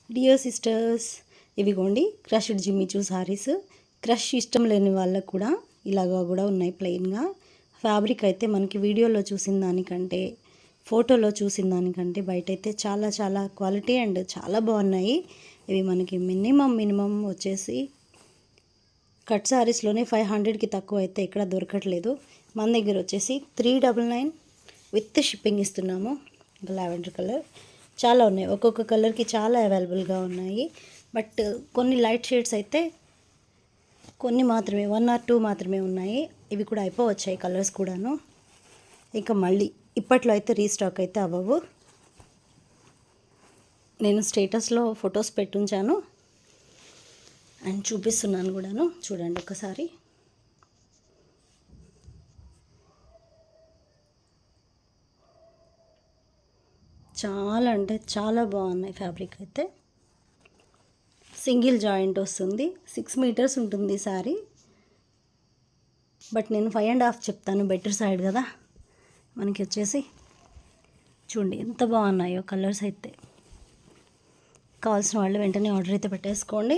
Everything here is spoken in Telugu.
డియర్ సిస్టర్స్, ఇవిగోండి క్రష్డ్ జిమ్మిచూ సారీస్. క్రష్ ఇష్టం లేని వాళ్ళకు కూడా ఇలాగా కూడా ఉన్నాయి ప్లెయిన్గా. ఫ్యాబ్రిక్ అయితే మనకి వీడియోలో చూసిన దానికంటే, ఫోటోలో చూసిన దానికంటే బయట అయితే చాలా చాలా క్వాలిటీ అండ్ చాలా బాగున్నాయి. ఇవి మనకి మినిమం వచ్చేసి కట్ సారీస్లోనే 500కి తక్కువ అయితే ఎక్కడ దొరకట్లేదు. మన దగ్గర వచ్చేసి 399 విత్ షిప్పింగ్ ఇస్తున్నాము. లావెండర్ కలర్ చాలా ఉన్నాయి, ఒక్కొక్క కలర్కి చాలా అవైలబుల్గా ఉన్నాయి. బట్ కొన్ని లైట్ షేడ్స్ అయితే కొన్ని మాత్రమే 1 or 2 మాత్రమే ఉన్నాయి. ఇవి కూడా అయిపోవచ్చాయి కలర్స్ కూడాను. ఇక మళ్ళీ ఇప్పట్లో అయితే రీస్టాక్ అయితే అవ్వవు. నేను స్టేటస్లో ఫొటోస్ పెట్టుంచాను అండ్ చూపిస్తున్నాను కూడాను, చూడండి ఒకసారి. చాలా అంటే చాలా బాగున్నాయి. ఫ్యాబ్రిక్ అయితే సింగిల్ జాయింట్ వస్తుంది, 6 మీటర్స్ ఉంటుంది శారీ. బట్ నేను 5.5 చెప్తాను, బెటర్ సైడ్ కదా మనకి వచ్చేసి. చూడండి ఎంత బాగున్నాయో కలర్స్ అయితే. కావాల్సిన వాళ్ళు వెంటనే ఆర్డర్ అయితే పెట్టేసుకోండి.